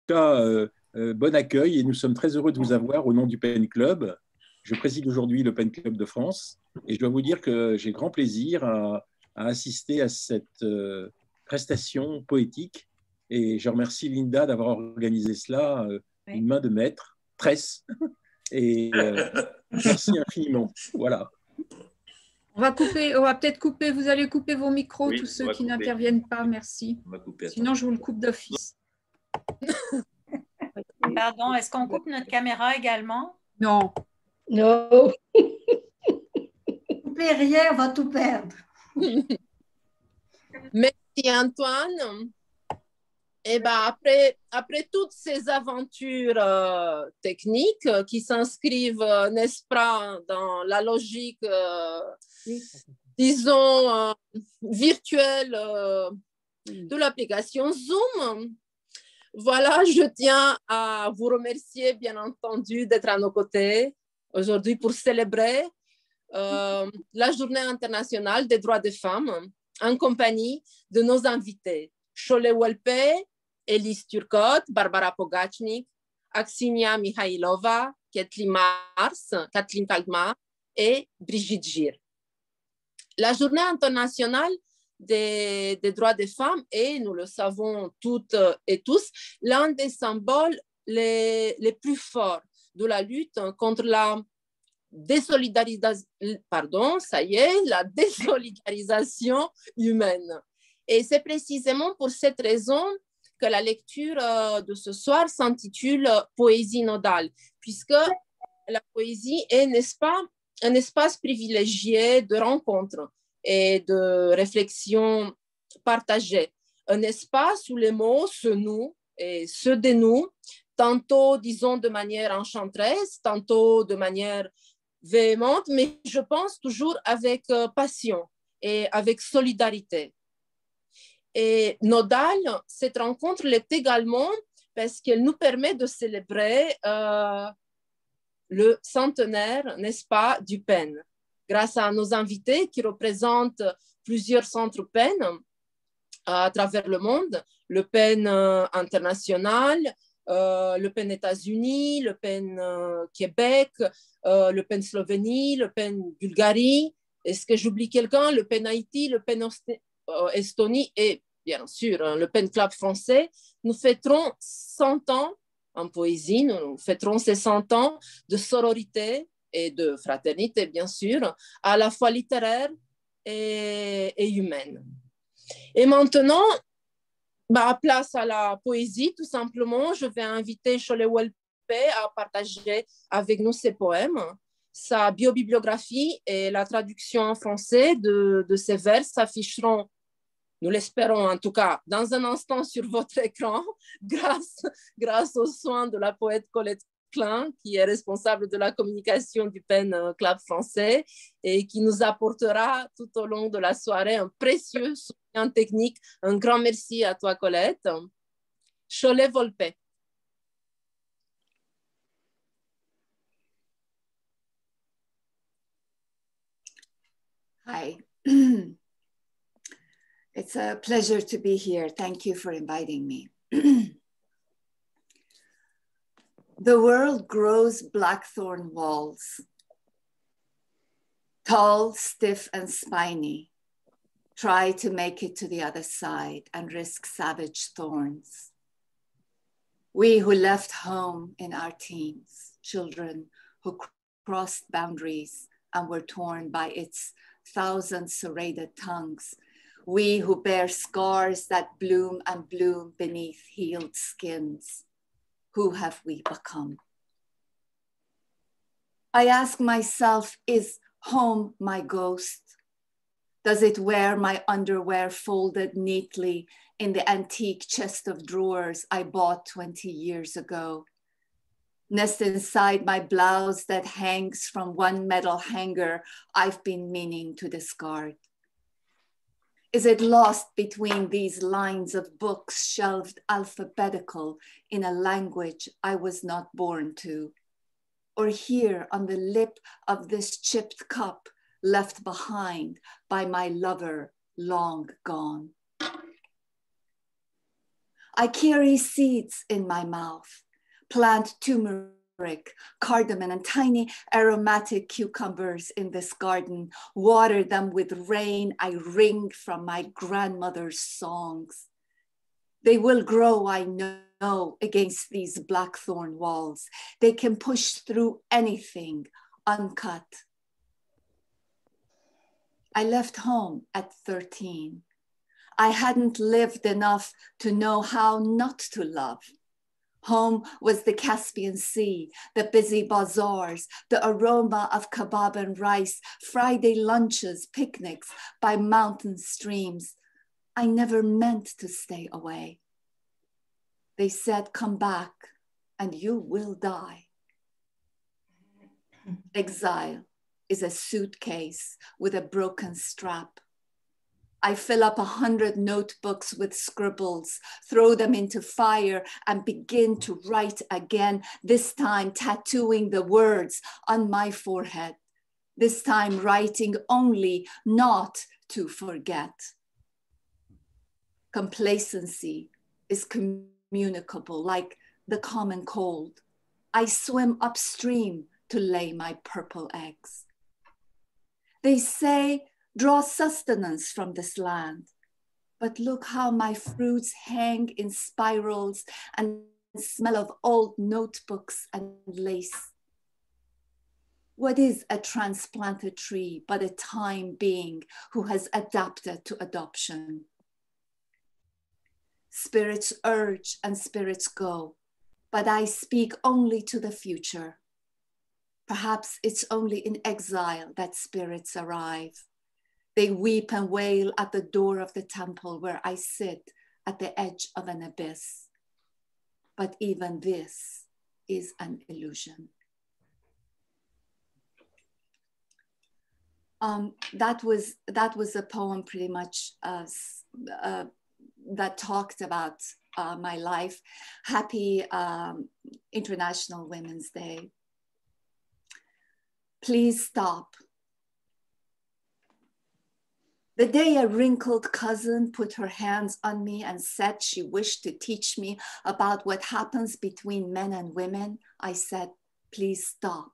cas, bon accueil et nous sommes très heureux de vous avoir au nom du Pen Club. Je préside aujourd'hui le Pen Club de France et je dois vous dire que j'ai grand plaisir à assister à cette prestation poétique et je remercie Linda d'avoir organisé cela, une main de maître, tresse, et merci infiniment. Voilà. On va peut-être couper, vous allez couper vos micros, Oui, tous on ceux va qui couper. n'interviennent pas, merci. On va couper, Sinon, je vous le coupe d'office. Pardon, est-ce qu'on coupe notre caméra également? Non. Non. Coupez rien, on va tout perdre. Merci Antoine. Et ben après toutes ces aventures techniques qui s'inscrivent, n'est-ce pas, dans la logique, disons, virtuelle de l'application Zoom, voilà, je tiens à vous remercier, bien entendu, d'être à nos côtés aujourd'hui pour célébrer la Journée internationale des droits des femmes en compagnie de nos invités, Sholé Wolpe, Elise Turcotte, Barbara Pogachnik, Aksinia Mihailova, Kathleen Mars, Kathleen Kalma et Brigitte Gir. La Journée internationale des droits des femmes est, nous le savons toutes et tous, l'un des symboles les plus forts de la lutte contre la la désolidarisation humaine. Et c'est précisément pour cette raison que la lecture de ce soir s'intitule Poésie nodale, puisque la poésie est, n'est-ce pas, un espace privilégié de rencontres et de réflexion partagée, un espace où les mots se nouent et se dénouent, tantôt, disons, de manière enchanteresse, tantôt de manière véhémente, mais je pense toujours avec passion et avec solidarité. Et nodale, cette rencontre l'est également parce qu'elle nous permet de célébrer le centenaire, n'est-ce pas, du PEN, grâce à nos invités qui représentent plusieurs centres PEN à travers le monde, le PEN international, le PEN États-Unis, le PEN Québec, le PEN Slovénie, le PEN Bulgarie. Est-ce que j'oublie quelqu'un? Le PEN Haïti, le PEN Estonie et bien sûr le PEN Club français. Nous fêterons 100 ans en poésie, nous fêterons ces 100 ans de sororité et de fraternité, bien sûr, à la fois littéraire et humaine. Et maintenant, place à la poésie, tout simplement. Je vais inviter Sholé Wolpe à partager avec nous ses poèmes. Sa biobibliographie et la traduction en français de ses vers s'afficheront, nous l'espérons en tout cas, dans un instant sur votre écran, grâce aux soins de la poète Colette Klein, qui est responsable de la communication du PEN Club français et qui nous apportera tout au long de la soirée un précieux soutien technique. Un grand merci à toi, Colette. Sholé Wolpe. Hi. It's a pleasure to be here. Thank you for inviting me. The world grows blackthorn walls, tall, stiff, and spiny. Try to make it to the other side and risk savage thorns. We who left home in our teens, children who crossed boundaries and were torn by its thousand serrated tongues, we who bear scars that bloom and bloom beneath healed skins, who have we become? I ask myself, is home my ghost? Does it wear my underwear folded neatly in the antique chest of drawers I bought 20 years ago? Nest inside my blouse that hangs from one metal hanger I've been meaning to discard? Is it lost between these lines of books shelved alphabetical in a language I was not born to? Or here on the lip of this chipped cup left behind by my lover long gone? I carry seeds in my mouth, plant turmeric, cardamom, and tiny aromatic cucumbers in this garden, water them with rain I wring from my grandmother's songs. They will grow, I know, against these blackthorn walls. They can push through anything uncut. I left home at 13. I hadn't lived enough to know how not to love. Home was the Caspian Sea, the busy bazaars, the aroma of kebab and rice, Friday lunches, picnics by mountain streams. I never meant to stay away. They said, come back and you will die. Exile is a suitcase with a broken strap. I fill up 100 notebooks with scribbles, throw them into fire and begin to write again, this time tattooing the words on my forehead, this time writing only not to forget. Complacency is communicable like the common cold. I swim upstream to lay my purple eggs. They say, draw sustenance from this land. But look how my fruits hang in spirals and smell of old notebooks and lace. What is a transplanted tree but a time being who has adapted to adoption? Spirits urge and spirits go, but I speak only to the future. Perhaps it's only in exile that spirits arrive. They weep and wail at the door of the temple where I sit at the edge of an abyss. But even this is an illusion. That was a poem pretty much that talked about my life. Happy International Women's Day. Please stop. The day a wrinkled cousin put her hands on me and said she wished to teach me about what happens between men and women, I said, please stop.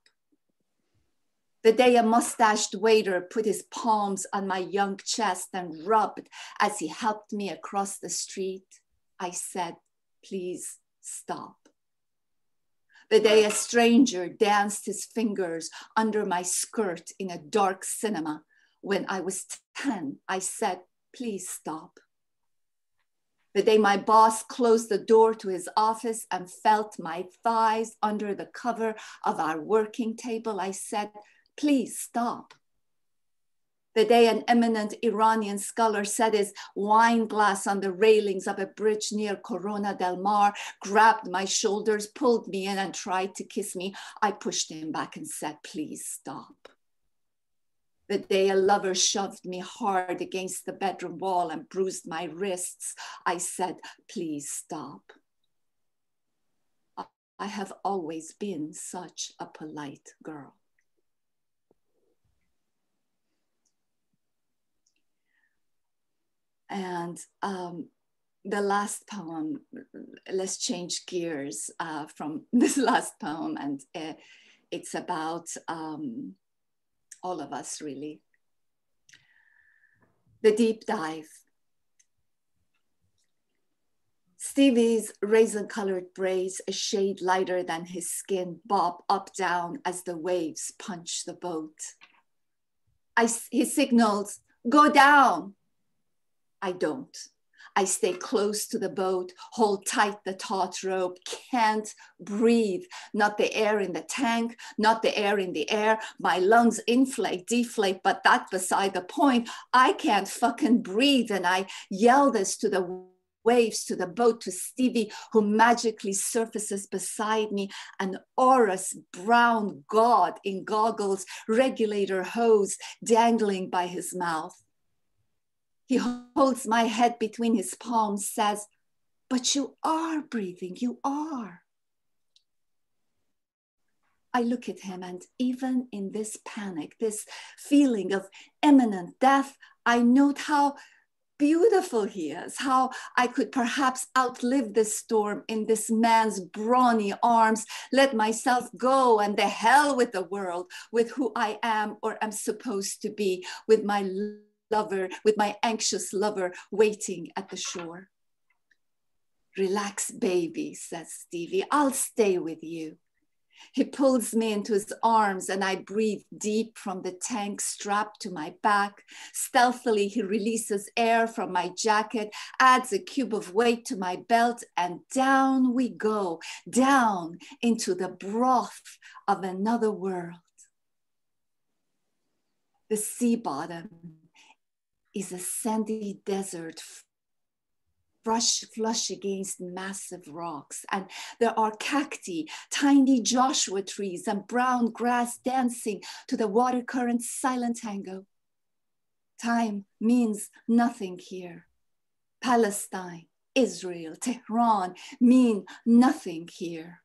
The day a mustached waiter put his palms on my young chest and rubbed as he helped me across the street, I said, please stop. The day a stranger danced his fingers under my skirt in a dark cinema when I was 10, I said, please stop. The day my boss closed the door to his office and felt my thighs under the cover of our working table, I said, please stop. The day an eminent Iranian scholar set his wine glass on the railings of a bridge near Corona del Mar, grabbed my shoulders, pulled me in and tried to kiss me, I pushed him back and said, please stop. The day a lover shoved me hard against the bedroom wall and bruised my wrists, I said, please stop. I have always been such a polite girl. And the last poem, let's change gears from this last poem, and it's about all of us, really. The Deep Dive. Stevie's raisin-colored braids, a shade lighter than his skin, bob up down as the waves punch the boat. He signals, go down. I don't. I stay close to the boat, hold tight the taut rope, can't breathe. Not the air in the tank, not the air in the air. My lungs inflate, deflate, but that's beside the point. I can't fucking breathe. And I yell this to the waves, to the boat, to Stevie, who magically surfaces beside me, an aurous brown god in goggles, regulator hose dangling by his mouth. He holds my head between his palms, says, but you are breathing, you are. I look at him, and even in this panic, this feeling of imminent death, I note how beautiful he is, how I could perhaps outlive this storm in this man's brawny arms, let myself go and the hell with the world, with who I am or am supposed to be, with my lover, with my anxious lover waiting at the shore. Relax, baby, says Stevie, I'll stay with you. He pulls me into his arms and I breathe deep from the tank strapped to my back. Stealthily, he releases air from my jacket, adds a cube of weight to my belt, and down we go, down into the broth of another world. The sea bottom is a sandy desert flush against massive rocks. And there are cacti, tiny Joshua trees, and brown grass dancing to the water current's silent tango. Time means nothing here. Palestine, Israel, Tehran mean nothing here.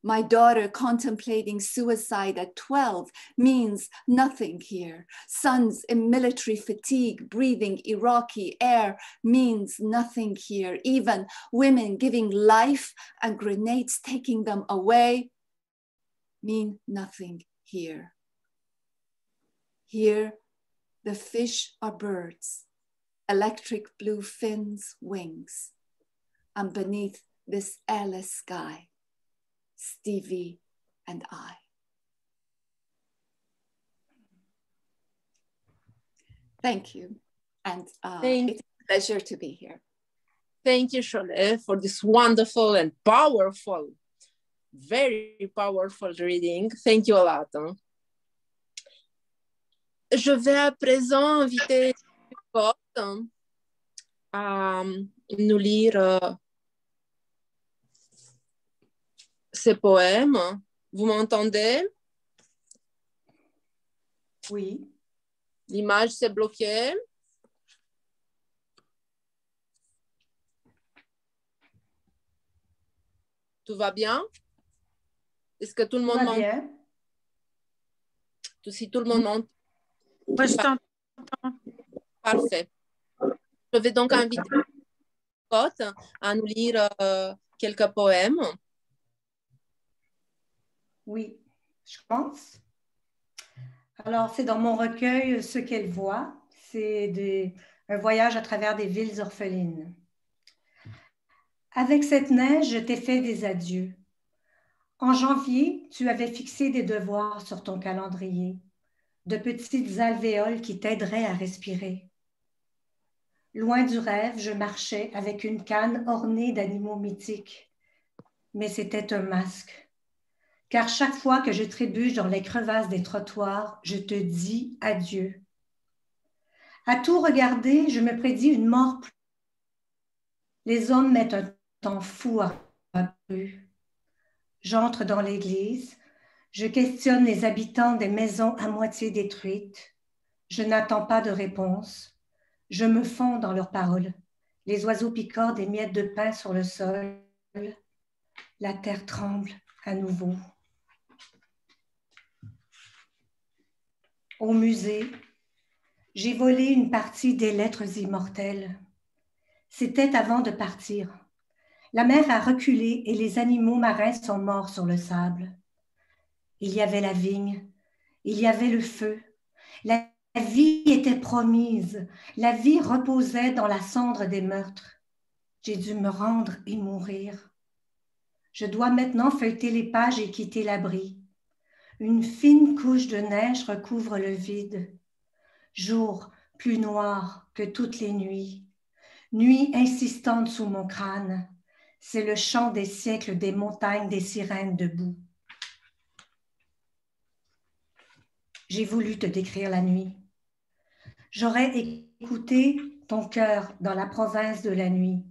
My daughter contemplating suicide at 12 means nothing here. Sons in military fatigue breathing Iraqi air means nothing here. Even women giving life and grenades taking them away mean nothing here. Here, the fish are birds, electric blue fins, wings, and beneath this airless sky, Stevie and I. Thank you. And it's a pleasure to be here. Thank you, Cholet, for this wonderful and powerful, very powerful reading. Thank you a lot. Je vais à présent inviter Scott à nous lire ces poèmes. Vous m'entendez? Oui. L'image s'est bloquée. Tout va bien? Est-ce que tout le monde m'entend? Bien. Si tout le monde m'entend? Moi, je t'entends. Parfait. Je vais donc inviter Scott à nous lire quelques poèmes. Oui, je commence. Alors, c'est dans mon recueil Ce qu'elle voit. C'est un voyage à travers des villes orphelines. Avec cette neige, je t'ai fait des adieux. En janvier, tu avais fixé des devoirs sur ton calendrier, de petites alvéoles qui t'aideraient à respirer. Loin du rêve, je marchais avec une canne ornée d'animaux mythiques, mais c'était un masque. Car chaque fois que je trébuche dans les crevasses des trottoirs, je te dis adieu. À tout regarder, je me prédis une mort. Les hommes mettent un temps fou à la rue. J'entre dans l'église, je questionne les habitants des maisons à moitié détruites. Je n'attends pas de réponse. Je me fonds dans leurs paroles. Les oiseaux picorent des miettes de pain sur le sol. La terre tremble à nouveau. Au musée, j'ai volé une partie des lettres immortelles. C'était avant de partir. La mer a reculé et les animaux marins sont morts sur le sable. Il y avait la vigne, il y avait le feu. La vie était promise, la vie reposait dans la cendre des meurtres. J'ai dû me rendre et mourir. Je dois maintenant feuilleter les pages et quitter l'abri. Une fine couche de neige recouvre le vide. Jour plus noir que toutes les nuits. Nuit insistante sous mon crâne. C'est le chant des siècles des montagnes des sirènes debout. J'ai voulu te décrire la nuit. J'aurais écouté ton cœur dans la province de la nuit.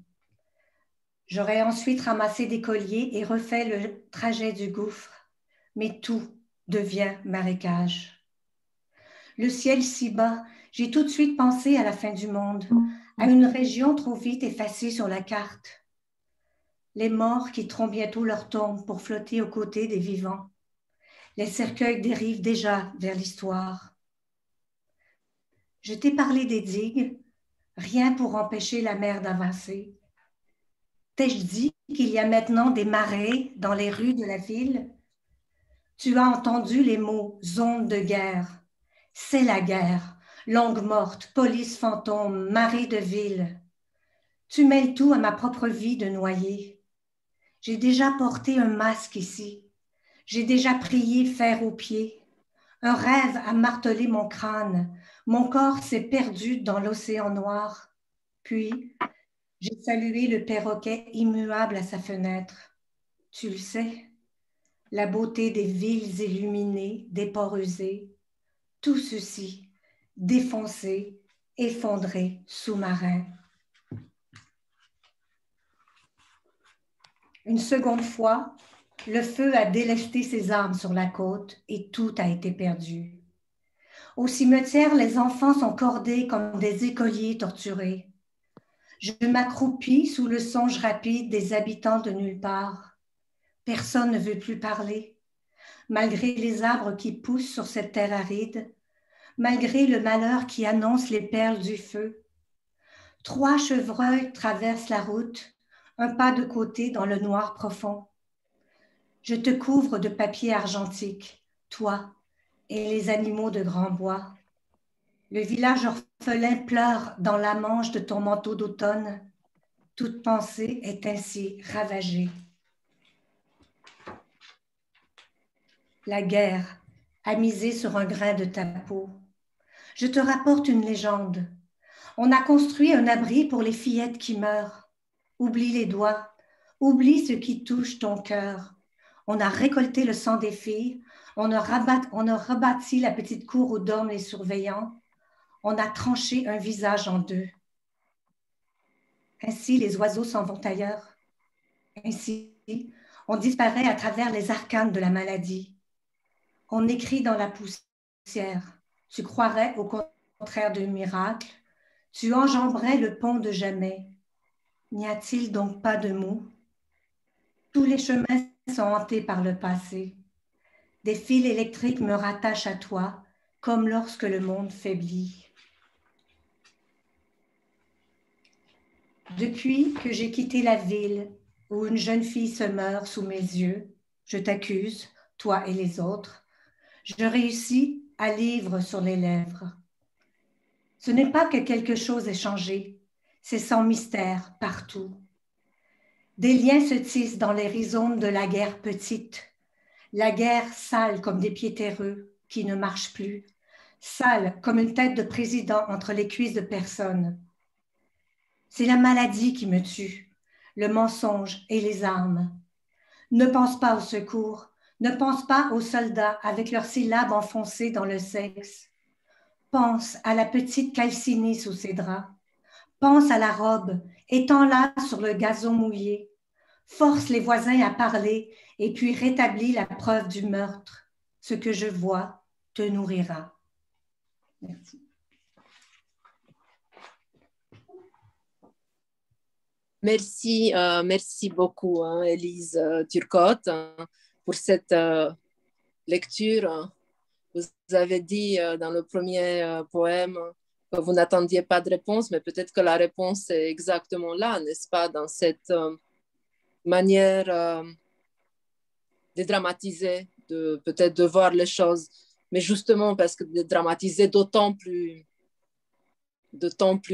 J'aurais ensuite ramassé des colliers et refait le trajet du gouffre. Mais tout devient marécage. Le ciel si bas, j'ai tout de suite pensé à la fin du monde, à une région trop vite effacée sur la carte. Les morts quitteront bientôt leur tombe pour flotter aux côtés des vivants. Les cercueils dérivent déjà vers l'histoire. Je t'ai parlé des digues, rien pour empêcher la mer d'avancer. T'ai-je dit qu'il y a maintenant des marées dans les rues de la ville? Tu as entendu les mots zone de guerre. C'est la guerre, langue morte, police fantôme, marée de ville. Tu mêles tout à ma propre vie de noyé. J'ai déjà porté un masque ici. J'ai déjà prié fer aux pieds. Un rêve a martelé mon crâne. Mon corps s'est perdu dans l'océan noir. Puis, j'ai salué le perroquet immuable à sa fenêtre. Tu le sais, la beauté des villes illuminées, des ports usés, tout ceci, défoncé, effondré, sous-marin. Une seconde fois, le feu a délesté ses armes sur la côte et tout a été perdu. Au cimetière, les enfants sont cordés comme des écoliers torturés. Je m'accroupis sous le songe rapide des habitants de nulle part. Personne ne veut plus parler, malgré les arbres qui poussent sur cette terre aride, malgré le malheur qui annonce les perles du feu. 3 chevreuils traversent la route, un pas de côté dans le noir profond. Je te couvre de papier argentique, toi et les animaux de grand bois. Le village orphelin pleure dans la manche de ton manteau d'automne. Toute pensée est ainsi ravagée. La guerre a misé sur un grain de ta peau. Je te rapporte une légende. On a construit un abri pour les fillettes qui meurent. Oublie les doigts, oublie ce qui touche ton cœur. On a récolté le sang des filles, on a rebâti la petite cour où dorment les surveillants, on a tranché un visage en deux. Ainsi, les oiseaux s'en vont ailleurs. Ainsi, on disparaît à travers les arcanes de la maladie. On écrit dans la poussière. Tu croirais au contraire d'un miracle. Tu enjamberais le pont de jamais. N'y a-t-il donc pas de mots? Tous les chemins sont hantés par le passé. Des fils électriques me rattachent à toi, comme lorsque le monde faiblit. Depuis que j'ai quitté la ville où une jeune fille se meurt sous mes yeux, je t'accuse, toi et les autres, je réussis à livre sur les lèvres. Ce n'est pas que quelque chose ait changé, c'est sans mystère partout. Des liens se tissent dans les rhizomes de la guerre petite, la guerre sale comme des pieds terreux qui ne marchent plus, sale comme une tête de président entre les cuisses de personnes. C'est la maladie qui me tue, le mensonge et les armes. Ne pense pas au secours, ne pense pas aux soldats avec leurs syllabes enfoncées dans le sexe. Pense à la petite calcinée sous ses draps. Pense à la robe, étends-la sur le gazon mouillé. Force les voisins à parler et puis rétablis la preuve du meurtre. Ce que je vois te nourrira. Merci. Merci, merci beaucoup, Élise Turcotte, pour cette lecture. Vous avez dit dans le premier poème que vous n'attendiez pas de réponse, mais peut-être que la réponse est exactement là, n'est-ce pas, dans cette manière de dramatiser, peut-être de voir les choses, mais justement parce que de dramatiser d'autant plus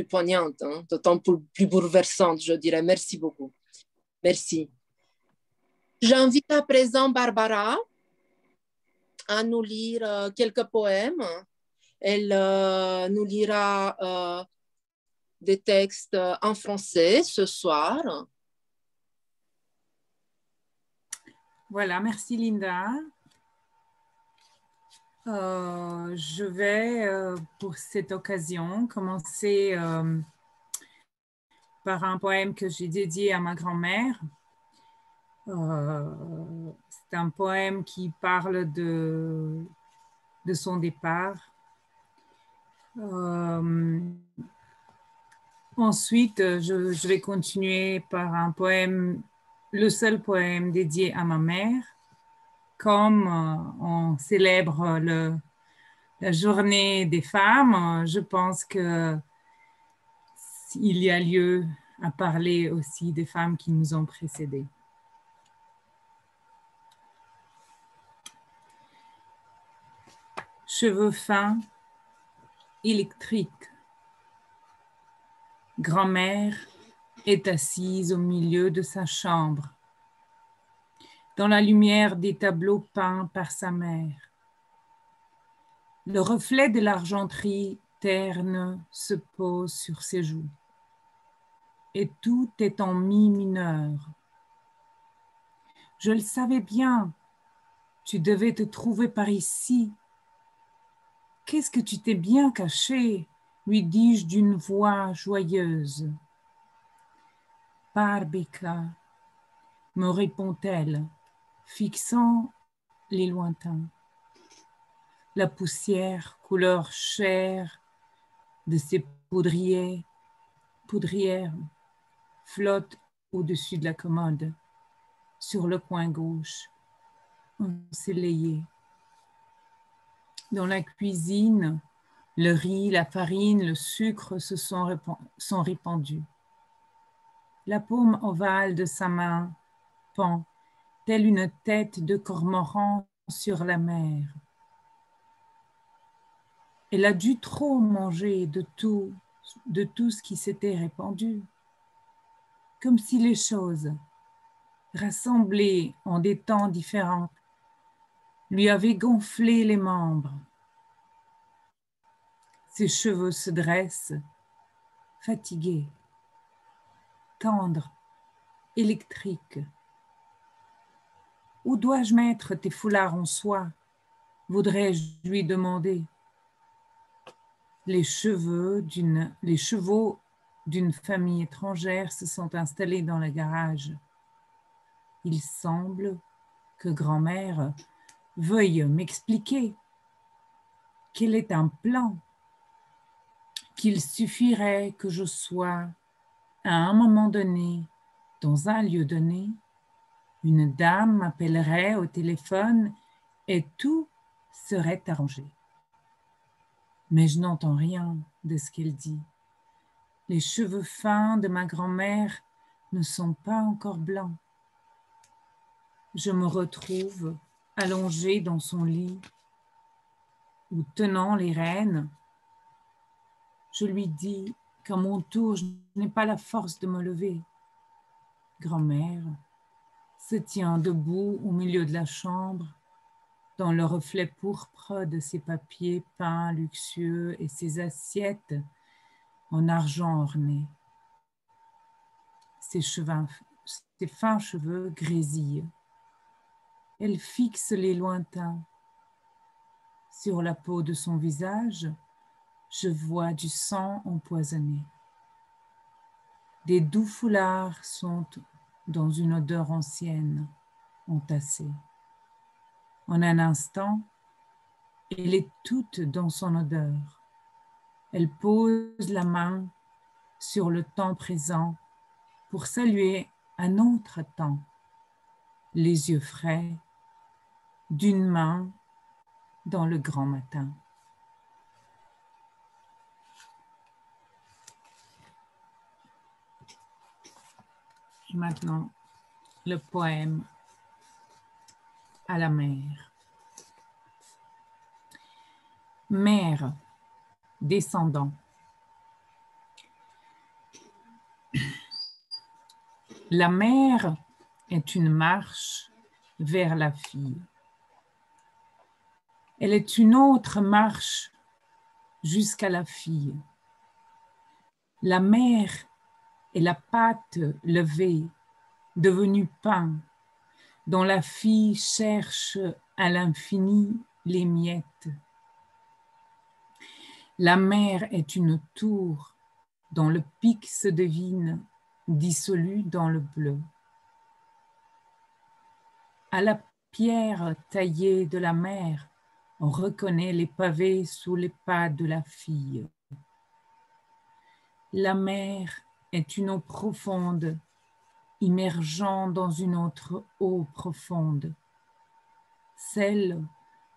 poignante, d'autant plus bouleversante, je dirais. Merci beaucoup. Merci. J'invite à présent Barbara à nous lire quelques poèmes. Elle nous lira des textes en français ce soir. Voilà, merci Linda. Je vais, pour cette occasion, commencer par un poème que j'ai dédié à ma grand-mère. C'est un poème qui parle de son départ. Ensuite, je vais continuer par un poème, le seul poème dédié à ma mère. Comme on célèbre la journée des femmes, je pense que il y a lieu à parler aussi des femmes qui nous ont précédées. Cheveux fins, électriques. Grand-mère est assise au milieu de sa chambre, dans la lumière des tableaux peints par sa mère. Le reflet de l'argenterie terne se pose sur ses joues, et tout est en mi mineur. Je le savais bien, tu devais te trouver par ici. Qu'est-ce que tu t'es bien caché, lui dis-je d'une voix joyeuse. Barbika, me répond-elle, fixant les lointains. La poussière couleur chair de ses poudrières flotte au-dessus de la commode, sur le coin gauche, ensoleillé. Dans la cuisine, le riz, la farine, le sucre se sont répandus. La paume ovale de sa main pend, telle une tête de cormoran sur la mer. Elle a dû trop manger de tout ce qui s'était répandu, comme si les choses, rassemblées en des temps différents, lui avaient gonflé les membres. Ses cheveux se dressent, fatigués, tendres, électriques. Où dois-je mettre tes foulards en soie? Voudrais-je lui demander. Les chevaux d'une famille étrangère se sont installés dans le garage. Il semble que grand-mère veuille m'expliquer qu'elle est un plan, qu'il suffirait que je sois à un moment donné, dans un lieu donné, une dame m'appellerait au téléphone et tout serait arrangé. Mais je n'entends rien de ce qu'elle dit. Les cheveux fins de ma grand-mère ne sont pas encore blancs. Je me retrouve allongée dans son lit ou tenant les rênes. Je lui dis qu'à mon tour, je n'ai pas la force de me lever. Grand-mère se tient debout au milieu de la chambre, dans le reflet pourpre de ses papiers peints luxueux et ses assiettes en argent orné. Ses fins cheveux grésillent. Elle fixe les lointains. Sur la peau de son visage, je vois du sang empoisonné. Des doux foulards sont dans une odeur ancienne, entassée. En un instant, elle est toute dans son odeur. Elle pose la main sur le temps présent pour saluer un autre temps, les yeux frais, d'une main dans le grand matin. Et maintenant, le poème à la mer. Mère, descendant. La mer est une marche vers la fille. Elle est une autre marche jusqu'à la fille. La mer est la pâte levée, devenue pain, dont la fille cherche à l'infini les miettes. La mer est une tour dont le pic se devine dissolu dans le bleu. À la pierre taillée de la mer, on reconnaît les pavés sous les pas de la fille. La mer est une eau profonde, immergeant dans une autre eau profonde, celle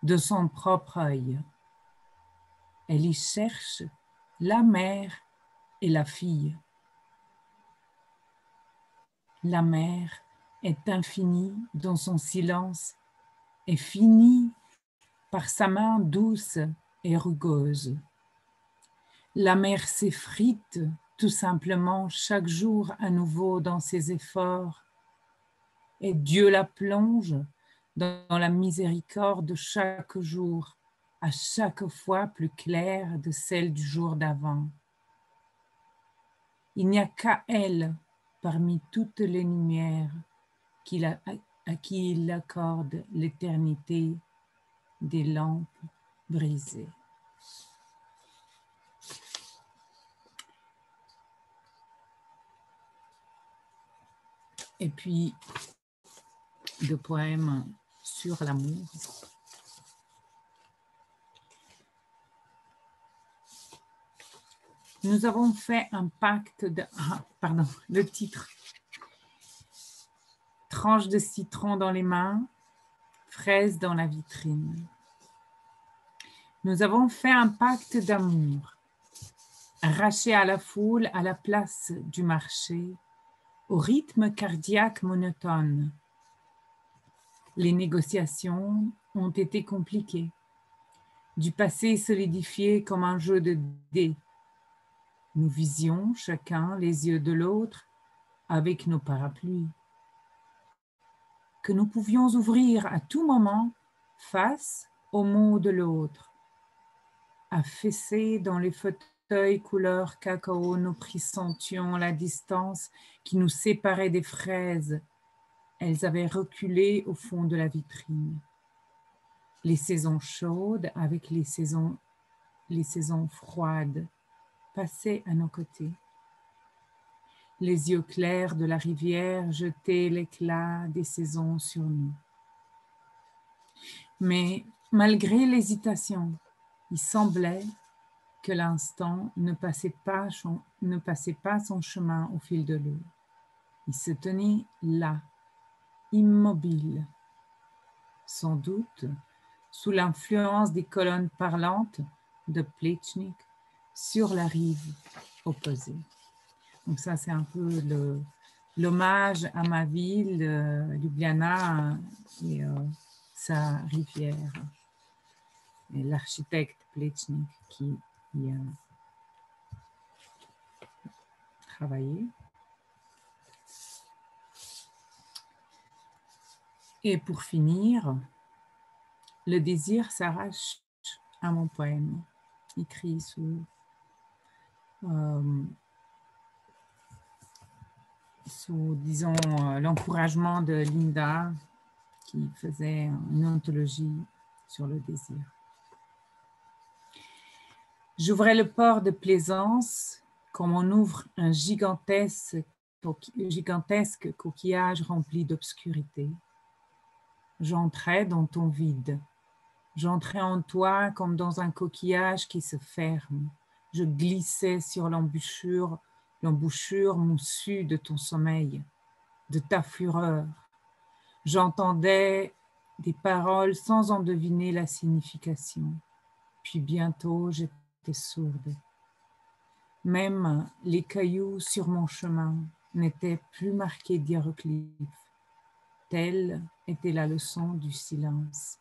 de son propre œil. Elle y cherche la mère et la fille. La mer est infinie dans son silence et finie par sa main douce et rugueuse. La mer s'effrite tout simplement chaque jour à nouveau dans ses efforts et Dieu la plonge dans la miséricorde de chaque jour, à chaque fois plus claire de celle du jour d'avant. Il n'y a qu'à elle, parmi toutes les lumières, à qui il accorde l'éternité des lampes brisées. Et puis, le poème sur l'amour. Nous avons fait un pacte de... pardon, le titre. Tranche de citron dans les mains, fraise dans la vitrine. Nous avons fait un pacte d'amour, arraché à la foule à la place du marché, au rythme cardiaque monotone. Les négociations ont été compliquées, du passé solidifié comme un jeu de dés. Nous visions chacun les yeux de l'autre avec nos parapluies, que nous pouvions ouvrir à tout moment face aux mots de l'autre. Affaissés dans les fauteuils couleur cacao, nous pressentions la distance qui nous séparait des fraises. Elles avaient reculé au fond de la vitrine. Les saisons chaudes avec les saisons froides passaient à nos côtés. Les yeux clairs de la rivière jetaient l'éclat des saisons sur nous. Mais malgré l'hésitation, il semblait que l'instant ne passait pas son chemin au fil de l'eau. Il se tenait là, immobile, sans doute sous l'influence des colonnes parlantes de Plečnik sur la rive opposée. Donc ça, c'est un peu l'hommage à ma ville, Ljubljana, et sa rivière. Et l'architecte Plečnik qui y a travaillé. Et pour finir, le désir s'arrache à mon poème, écrit sous disons, l'encouragement de Linda, qui faisait une anthologie sur le désir. J'ouvrais le port de Plaisance comme on ouvre un gigantesque coquillage rempli d'obscurité. J'entrais dans ton vide. J'entrais en toi comme dans un coquillage qui se ferme. Je glissais sur l'embouchure moussue de ton sommeil, de ta fureur. J'entendais des paroles sans en deviner la signification. Puis bientôt, j'étais sourde. Même les cailloux sur mon chemin n'étaient plus marqués d'hiéroglyphes. Telle était la leçon du silence.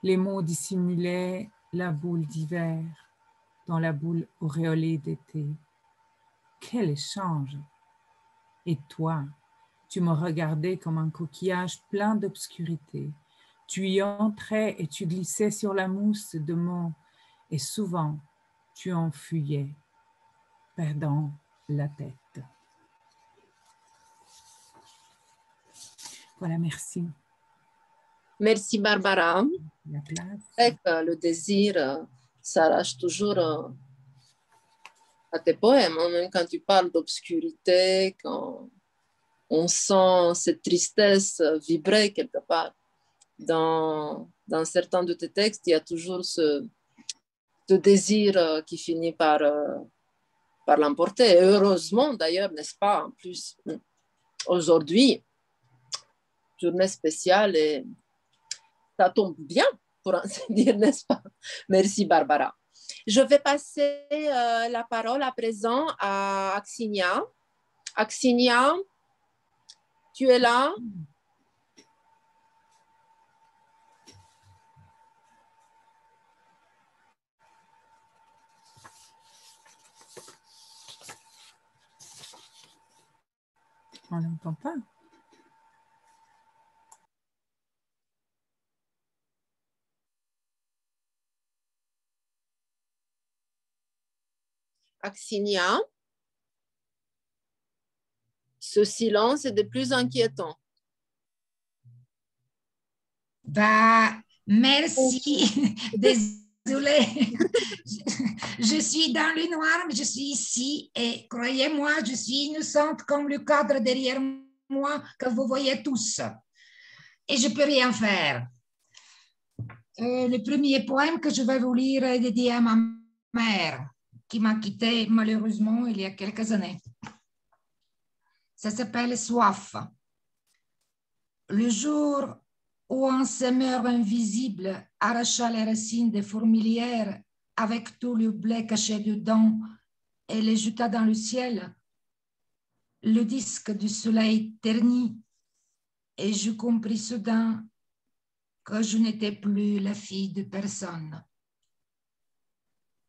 Les mots dissimulaient la boule d'hiver dans la boule auréolée d'été. Quel échange! Et toi, tu me regardais comme un coquillage plein d'obscurité. Tu y entrais et tu glissais sur la mousse de mots, et souvent tu en fuyais, perdant la tête. Voilà, merci. Merci Barbara. La place. C'est que le désir s'arrache toujours à tes poèmes, même quand tu parles d'obscurité, quand on sent cette tristesse vibrer quelque part. Dans certains de tes textes, il y a toujours ce désir qui finit par l'emporter. Et heureusement d'ailleurs, n'est-ce pas, en plus, aujourd'hui, journée spéciale, et ça tombe bien, pour ainsi dire, n'est-ce pas? Merci Barbara. Je vais passer la parole à présent à Axinia. Axinia, Tu es là? On n'entend pas. Axinia, ce silence est de plus inquiétant. Bah, merci. Désolée. Je suis dans le noir, mais je suis ici et croyez-moi, je suis innocente comme le cadre derrière moi que vous voyez tous. Et je peux rien faire. Le premier poème que je vais vous lire est dédié à ma mère, qui m'a quitté malheureusement il y a quelques années. Ça s'appelle Soif. Le jour où un semeur invisible arracha les racines des fourmilières avec tout le blé caché dedans et les jeta dans le ciel, le disque du soleil ternit et je compris soudain que je n'étais plus la fille de personne.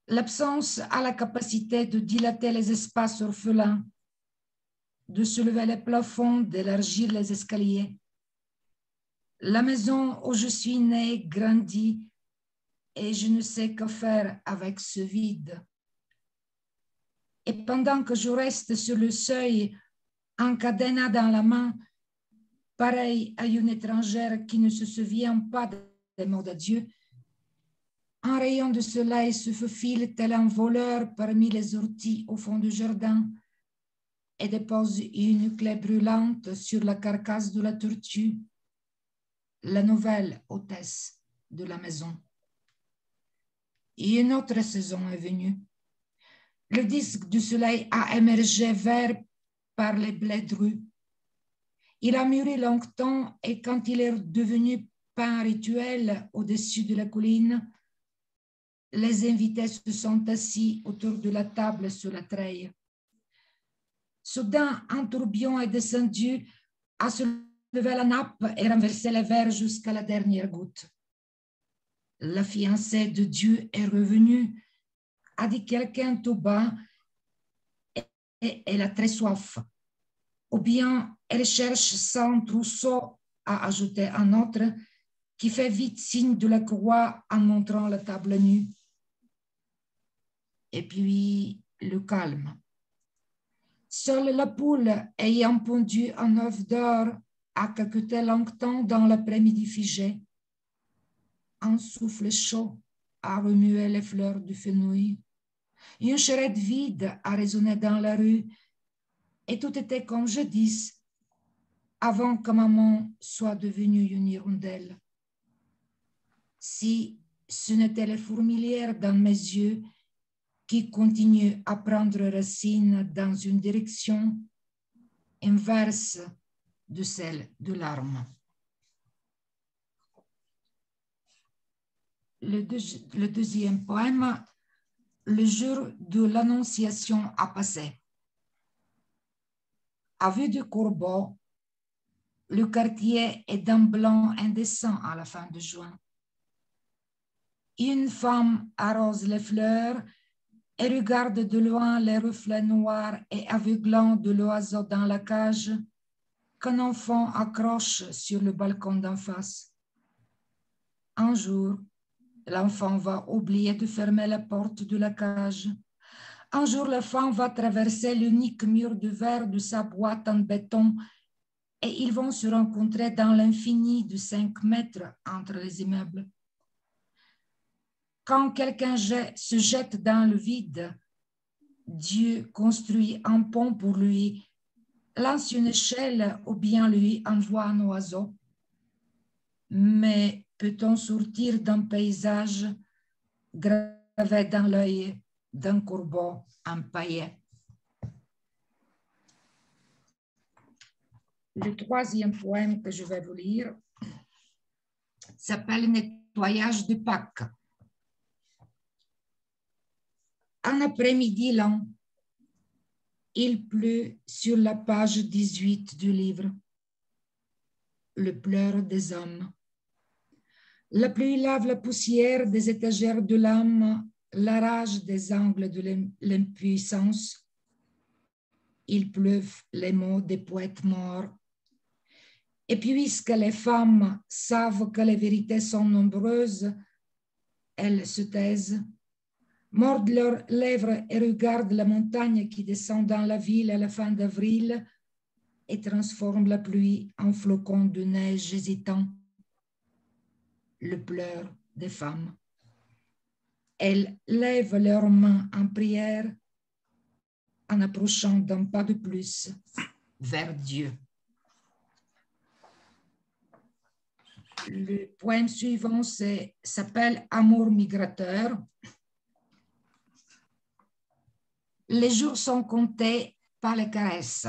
L'absence a la capacité de dilater les espaces orphelins, de soulever les plafonds, d'élargir les escaliers. La maison où je suis née grandit et je ne sais que faire avec ce vide. Et pendant que je reste sur le seuil, un cadenas dans la main, pareil à une étrangère qui ne se souvient pas des mots d'adieu, un rayon de soleil se faufile tel un voleur parmi les orties au fond du jardin et dépose une clé brûlante sur la carcasse de la tortue, la nouvelle hôtesse de la maison. Et une autre saison est venue. Le disque du soleil a émergé vert par les blés drus. Il a mûri longtemps et quand il est devenu pain rituel au-dessus de la colline, les invités se sont assis autour de la table sur la treille. Soudain, un tourbillon est descendu, a soulevé la nappe et renversé les verres jusqu'à la dernière goutte. La fiancée de Dieu est revenue, a dit quelqu'un tout bas, et elle a très soif. Ou bien elle cherche son trousseau, a ajouté un autre, qui fait vite signe de la croix en montrant la table nue. Et puis le calme. Seule la poule ayant pondu un œuf d'or a caqueté longtemps dans l'après-midi figé. Un souffle chaud a remué les fleurs du fenouil. Une charrette vide a résonné dans la rue et tout était comme jadis, avant que maman soit devenue une hirondelle. Si ce n'était les fourmilières dans mes yeux qui continuent à prendre racine dans une direction inverse de celle de l'arme. Le deuxième poème, le jour de l'Annonciation a passé. À vue de Courbeau, le quartier est d'un blanc indécent à la fin de juin. Une femme arrose les fleurs et regarde de loin les reflets noirs et aveuglants de l'oiseau dans la cage qu'un enfant accroche sur le balcon d'en face. Un jour, l'enfant va oublier de fermer la porte de la cage. Un jour, l'enfant va traverser l'unique mur de verre de sa boîte en béton et ils vont se rencontrer dans l'infini de 5 mètres entre les immeubles. Quand quelqu'un se jette dans le vide, Dieu construit un pont pour lui, lance une échelle ou bien lui envoie un oiseau. Mais peut-on sortir d'un paysage gravé dans l'œil d'un corbeau empaillé? Le troisième poème que je vais vous lire s'appelle « Nettoyage de Pâques ». Un après-midi lent, il pleut sur la page 18 du livre. le pleur des hommes. La pluie lave la poussière des étagères de l'âme, la rage des angles de l'impuissance. Il pleuve les mots des poètes morts. Et puisque les femmes savent que les vérités sont nombreuses, elles se taisent, mordent leurs lèvres et regardent la montagne qui descend dans la ville à la fin d'avril et transforme la pluie en flocons de neige hésitants. Le pleur des femmes. Elles lèvent leurs mains en prière en approchant d'un pas de plus vers Dieu. Le poème suivant s'appelle Amour migrateur. Les jours sont comptés par les caresses.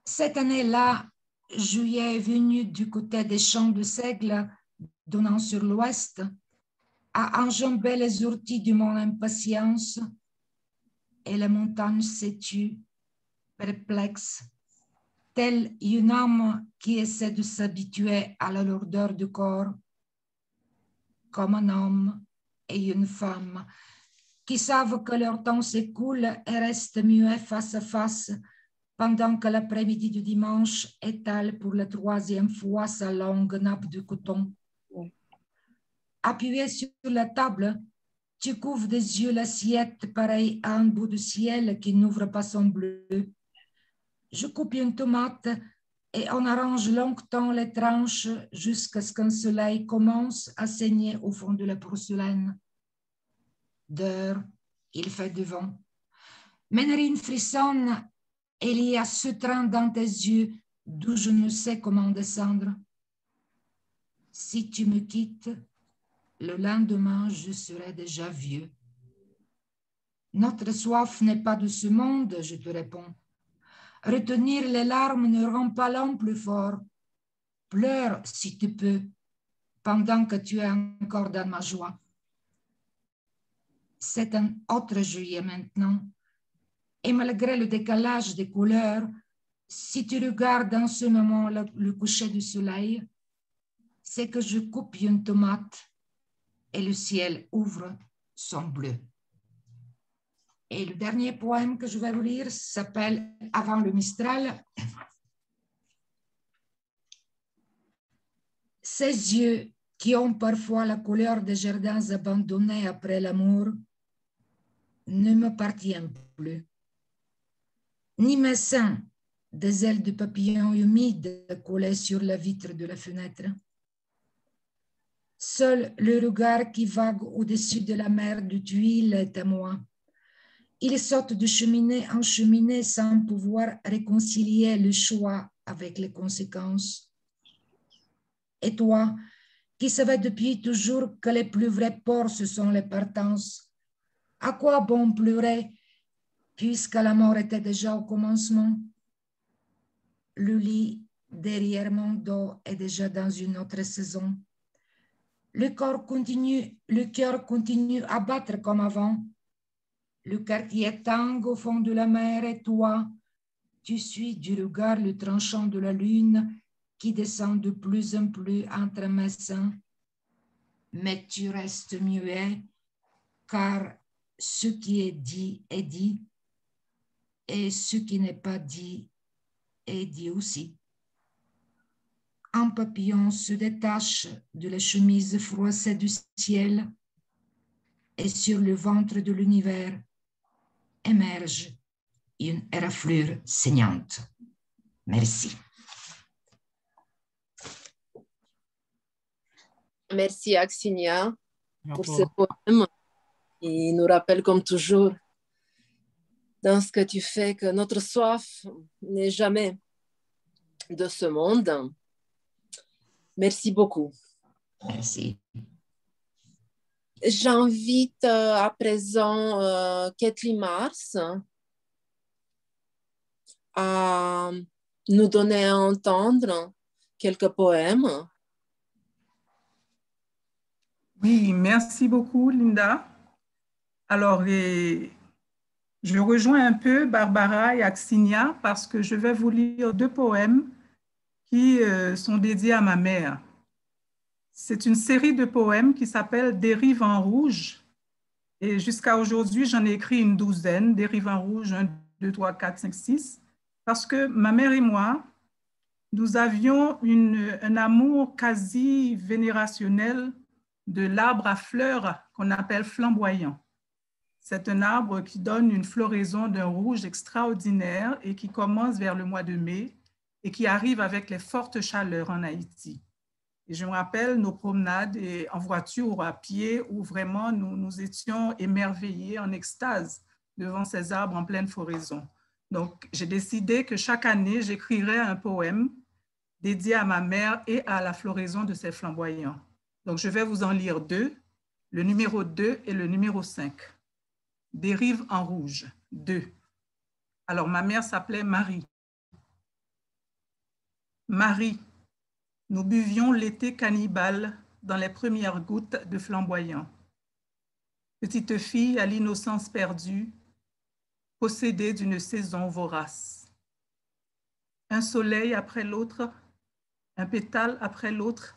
Cette année-là, juillet est venu du côté des champs de seigle donnant sur l'ouest, a enjambé les orties de mon impatience et la montagne s'est tue, perplexe, telle une âme qui essaie de s'habituer à la lourdeur du corps, comme un homme et une femme qui savent que leur temps s'écoule et restent muets face à face pendant que l'après-midi du dimanche étale pour la 3e fois sa longue nappe de coton. Appuyé sur la table, tu couvres des yeux l'assiette pareille à un bout de ciel qui n'ouvre pas son bleu. Je coupe une tomate et on arrange longtemps les tranches jusqu'à ce qu'un soleil commence à saigner au fond de la porcelaine. D'heure, il fait du vent. Mes narines frissonnent et il y a ce train dans tes yeux d'où je ne sais comment descendre. Si tu me quittes, le lendemain, je serai déjà vieux. Notre soif n'est pas de ce monde, je te réponds. Retenir les larmes ne rend pas l'homme plus fort. Pleure si tu peux, pendant que tu es encore dans ma joie. C'est un autre juillet maintenant, et malgré le décalage des couleurs, si tu regardes en ce moment le coucher du soleil, c'est que je coupe une tomate et le ciel ouvre son bleu. Et le dernier poème que je vais vous lire s'appelle « Avant le Mistral ». Ces yeux qui ont parfois la couleur des jardins abandonnés après l'amour ne m'appartiennent plus. Ni mes seins, des ailes de papillon humides collées sur la vitre de la fenêtre. Seul le regard qui vague au-dessus de la mer de tuiles est à moi. Il saute de cheminée en cheminée sans pouvoir réconcilier le choix avec les conséquences. Et toi, qui savais depuis toujours que les plus vraies ports, ce sont les partances, à quoi bon pleurer puisque la mort était déjà au commencement? Le lit derrière mon dos est déjà dans une autre saison. Le cœur continue à battre comme avant. Le quartier tangue au fond de la mer et toi, tu suis du regard le tranchant de la lune qui descend de plus en plus entre mes seins. Mais tu restes muet, car ce qui est dit, et ce qui n'est pas dit est dit aussi. Un papillon se détache de la chemise froissée du ciel et sur le ventre de l'univers émerge une éraflure saignante. Merci. Merci Axinia pour ce poème qui nous rappelle comme toujours dans ce que tu fais que notre soif n'est jamais de ce monde. Merci beaucoup. Merci. J'invite à présent Kathleen Mars à nous donner à entendre quelques poèmes. Oui, merci beaucoup, Linda. Alors, je rejoins un peu Barbara et Axinia parce que je vais vous lire 2 poèmes qui sont dédiés à ma mère. C'est une série de poèmes qui s'appelle Des rives en rouge. Et jusqu'à aujourd'hui, j'en ai écrit une douzaine, Des rives en rouge, 1, 2, 3, 4, 5, 6, parce que ma mère et moi, nous avions un amour quasi vénérationnel de l'arbre à fleurs qu'on appelle flamboyant. C'est un arbre qui donne une floraison d'un rouge extraordinaire et qui commence vers le mois de mai et qui arrive avec les fortes chaleurs en Haïti. Et je me rappelle nos promenades en voiture ou à pied où vraiment nous étions émerveillés, en extase devant ces arbres en pleine floraison. Donc, j'ai décidé que chaque année, j'écrirais un poème dédié à ma mère et à la floraison de ces flamboyants. Donc, je vais vous en lire 2, le numéro 2 et le numéro 5. Des rives en rouge, 2. Alors, ma mère s'appelait Marie. Marie, nous buvions l'été cannibale dans les premières gouttes de flamboyant. Petite fille à l'innocence perdue, possédée d'une saison vorace. Un soleil après l'autre, un pétale après l'autre,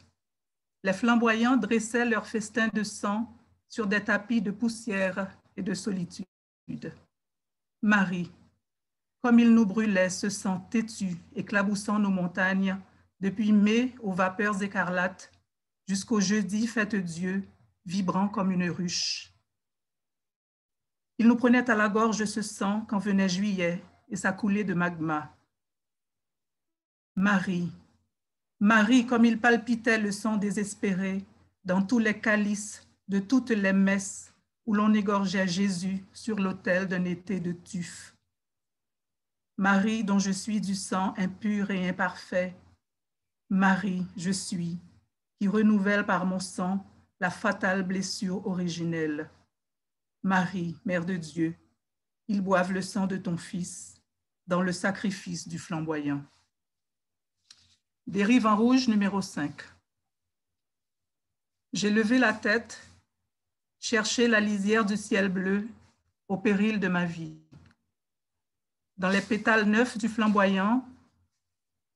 les flamboyants dressaient leur festin de sang sur des tapis de poussière et de solitude. Marie, comme il nous brûlait ce sang têtu, éclaboussant nos montagnes, depuis mai aux vapeurs écarlates, jusqu'au jeudi fête Dieu, vibrant comme une ruche. Il nous prenait à la gorge ce sang quand venait juillet et sa coulée de magma. Marie, Marie, comme il palpitait le sang désespéré dans tous les calices de toutes les messes où l'on égorgeait Jésus sur l'autel d'un été de tuf. Marie, dont je suis du sang impur et imparfait. Marie, je suis, qui renouvelle par mon sang la fatale blessure originelle. Marie, Mère de Dieu, ils boivent le sang de ton Fils dans le sacrifice du flamboyant. Des rives en rouge, numéro 5. J'ai levé la tête, cherché la lisière du ciel bleu au péril de ma vie. Dans les pétales neufs du flamboyant,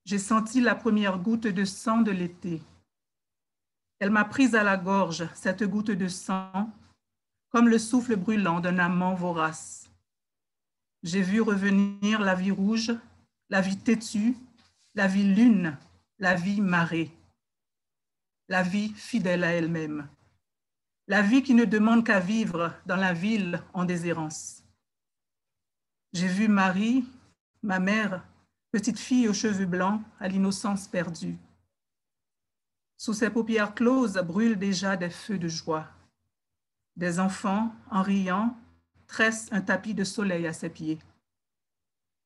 j'ai senti la première goutte de sang de l'été. Elle m'a prise à la gorge, cette goutte de sang, comme le souffle brûlant d'un amant vorace. J'ai vu revenir la vie rouge, la vie têtue, la vie lune, la vie marée, la vie fidèle à elle-même, la vie qui ne demande qu'à vivre dans la ville en déshérence. J'ai vu Marie, ma mère, petite fille aux cheveux blancs, à l'innocence perdue. Sous ses paupières closes brûlent déjà des feux de joie. Des enfants, en riant, tressent un tapis de soleil à ses pieds.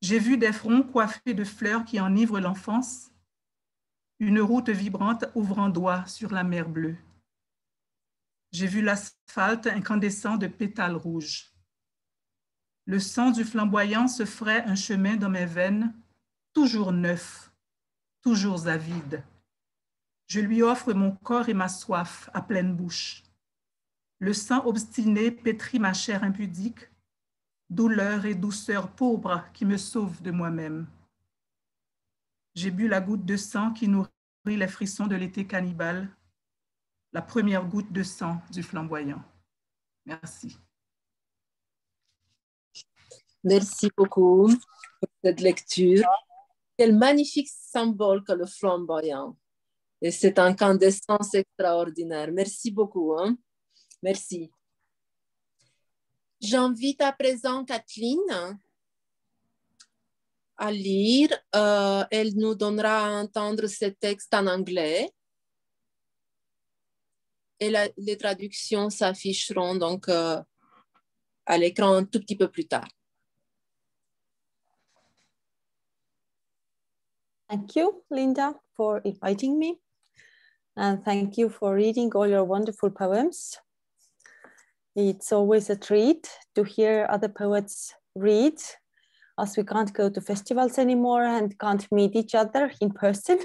J'ai vu des fronts coiffés de fleurs qui enivrent l'enfance, une route vibrante ouvrant doigt sur la mer bleue. J'ai vu l'asphalte incandescent de pétales rouges. Le sang du flamboyant se fraie un chemin dans mes veines, toujours neuf, toujours avide. Je lui offre mon corps et ma soif à pleine bouche. Le sang obstiné pétrit ma chair impudique, douleur et douceur pauvre qui me sauvent de moi-même. J'ai bu la goutte de sang qui nourrit les frissons de l'été cannibale, la première goutte de sang du flamboyant. Merci. Merci beaucoup pour cette lecture. Quel magnifique symbole que le flamboyant. Et cette incandescence extraordinaire. Merci beaucoup. Hein? Merci. J'invite à présent Kathleen à lire. Elle nous donnera à entendre ce texte en anglais. Et les traductions s'afficheront donc à l'écran un tout petit peu plus tard. Thank you, Linda, for inviting me. And thank you for reading all your wonderful poems. It's always a treat to hear other poets read, as we can't go to festivals anymore and can't meet each other in person.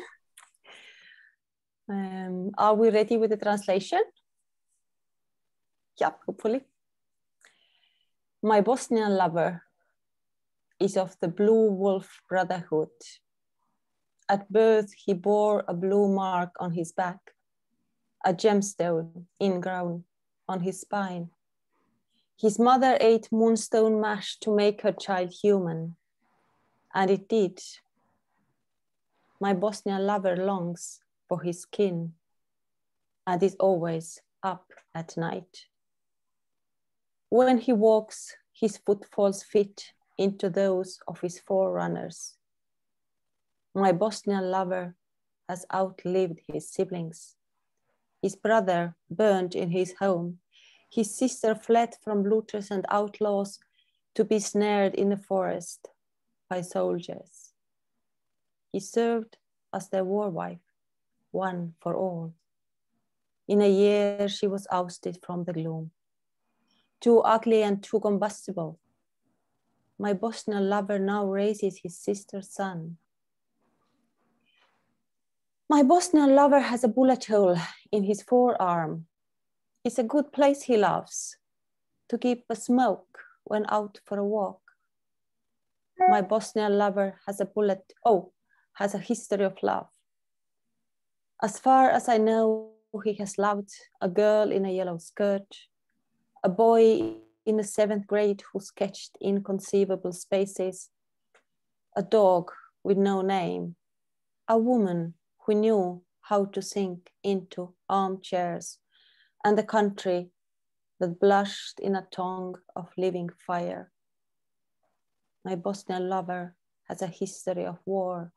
Are we ready with the translation? Yeah, hopefully. My Bosnian lover is of the Blue Wolf Brotherhood. At birth, he bore a blue mark on his back, a gemstone ingrown on his spine. His mother ate moonstone mash to make her child human, and it did. My Bosnian lover longs for his skin and is always up at night. When he walks, his footfalls fit into those of his forerunners. My Bosnian lover has outlived his siblings. His brother burned in his home. His sister fled from looters and outlaws to be snared in the forest by soldiers. He served as their war wife, one for all. In a year, she was ousted from the gloom. Too ugly and too combustible, my Bosnian lover now raises his sister's son. My Bosnian lover has a bullet hole in his forearm. It's a good place he loves, to keep a smoke when out for a walk. My Bosnian lover has a history of love. As far as I know, he has loved a girl in a yellow skirt, a boy in the 7th grade who sketched inconceivable spaces, a dog with no name, a woman who knew how to sink into armchairs, and a country that blushed in a tongue of living fire. My Bosnian lover has a history of war.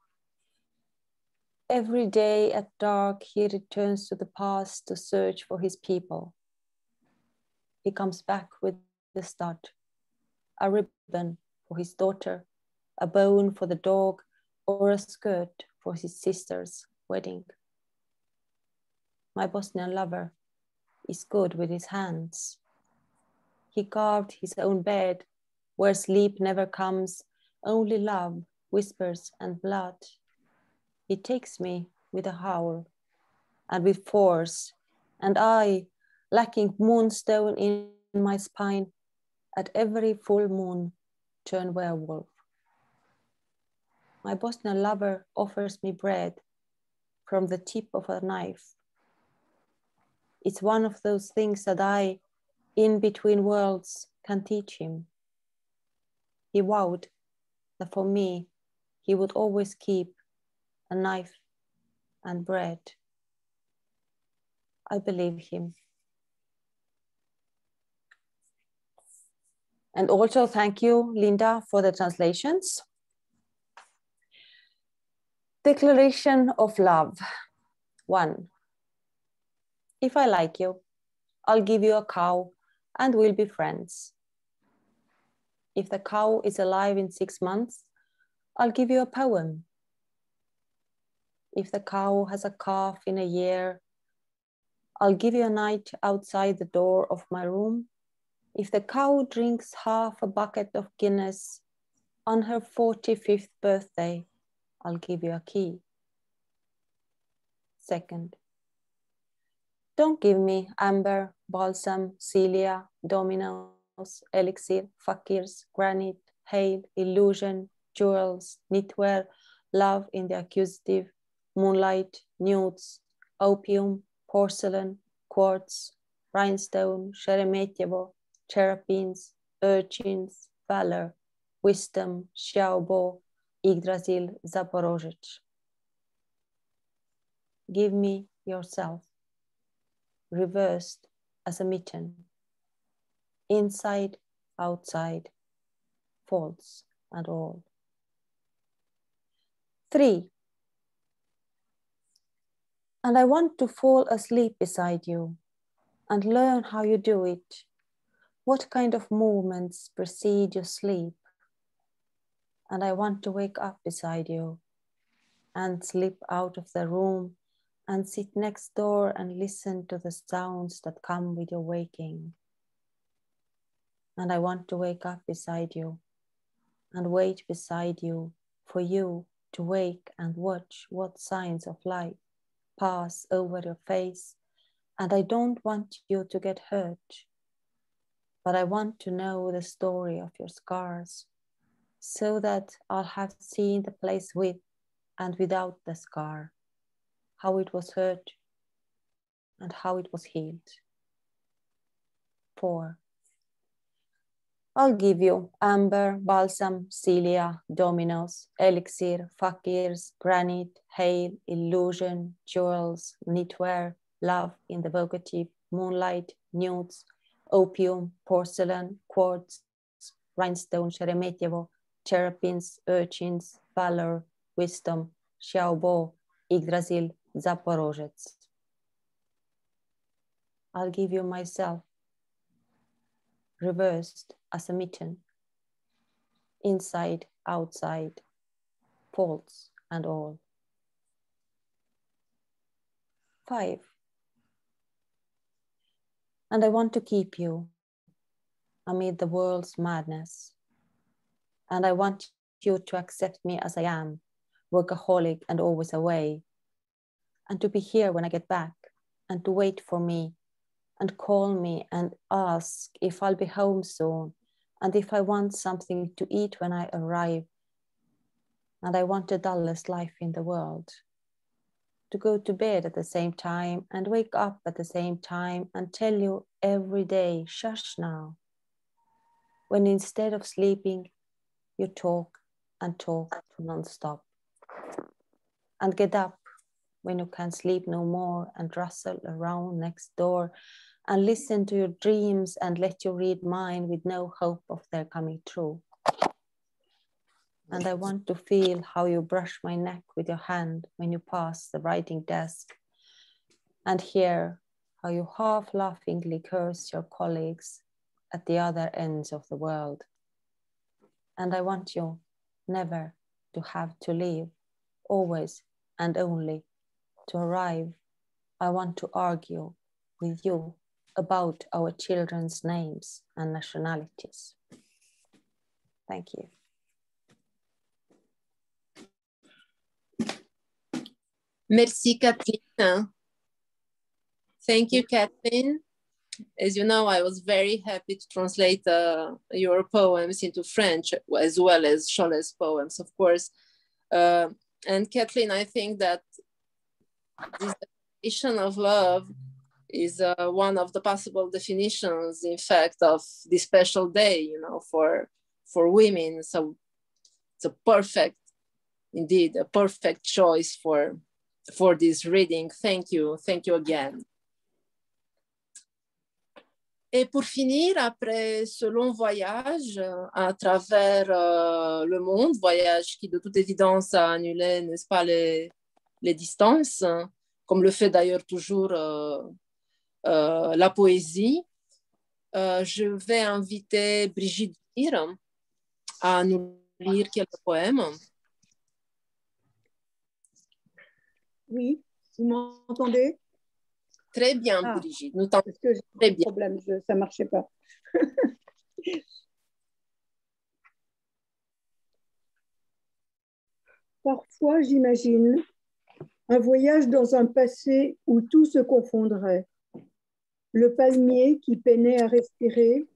Every day at dark, he returns to the past to search for his people. He comes back with a stud, a ribbon for his daughter, a bone for the dog, or a skirt for his sister's wedding. My Bosnian lover is good with his hands. He carved his own bed where sleep never comes, only love, whispers, and blood. He takes me with a howl and with force, and I, lacking moonstone in my spine, at every full moon turn werewolf. My Bosnian lover offers me bread from the tip of a knife. It's one of those things that I, in between worlds, can teach him. He vowed that for me, he would always keep a knife and bread. I believe him. And also thank you, Linda, for the translations. Declaration of love. 1. If I like you, I'll give you a cow and we'll be friends. If the cow is alive in 6 months, I'll give you a poem. If the cow has a calf in a year, I'll give you a night outside the door of my room. If the cow drinks half a bucket of Guinness on her 45th birthday, I'll give you a key. 2. Don't give me amber, balsam, celia, dominoes, elixir, fakirs, granite, hail, illusion, jewels, knitwear, love in the accusative, moonlight, nudes, opium, porcelain, quartz, rhinestone, Sheremetyevo, cherubins, urchins, valor, wisdom, Xiaobo, Yggdrasil, Zaporozhye. Give me yourself, reversed as a mitten, inside, outside, faults and all. 3. And I want to fall asleep beside you and learn how you do it. What kind of movements precede your sleep? And I want to wake up beside you and slip out of the room and sit next door and listen to the sounds that come with your waking. And I want to wake up beside you and wait beside you for you to wake and watch what signs of life pass over your face. And I don't want you to get hurt, but I want to know the story of your scars so that I'll have seen the place with and without the scar, how it was hurt and how it was healed. 4. I'll give you amber, balsam, celia, dominoes, elixir, fakirs, granite, hail, illusion, jewels, knitwear, love in the vocative, moonlight, nudes, opium, porcelain, quartz, rhinestone, Sheremetyevo, terrapins, urchins, valor, wisdom, Xiaobo, Yggdrasil, Zaporozhets. I'll give you myself, reversed as a mitten, inside, outside, faults and all. 5. And I want to keep you amid the world's madness. And I want you to accept me as I am, workaholic and always away, and to be here when I get back, and to wait for me, and call me and ask if I'll be home soon, and if I want something to eat when I arrive. And I want the dullest life in the world, to go to bed at the same time and wake up at the same time and tell you every day, shush now, when instead of sleeping, you talk and talk non-stop, and get up when you can sleep no more and rustle around next door and listen to your dreams and let you read mine with no hope of their coming true. And I want to feel how you brush my neck with your hand when you pass the writing desk, and hear how you half-laughingly curse your colleagues at the other ends of the world. And I want you never to have to leave, always and only to arrive. I want to argue with you about our children's names and nationalities. Thank you. Merci, Kathleen. Thank you, Kathleen. As you know, I was very happy to translate your poems into French, as well as Cholet's poems, of course. And Kathleen, I think that this definition of love is one of the possible definitions, in fact, of this special day, you know, for women. So it's a perfect, indeed, a perfect choice for this reading. Thank you again. Et pour finir, après ce long voyage à travers le monde, voyage qui de toute évidence a annulé, n'est-ce pas, les distances, comme le fait d'ailleurs toujours la poésie, je vais inviter Brigitte Beer à nous lire quelques poèmes. Oui, vous m'entendez? Très bien, Brigitte. Nous t'entendons très bien. Problème, ça ne marchait pas. Parfois, j'imagine un voyage dans un passé où tout se confondrait. Le palmier qui peinait à respirer,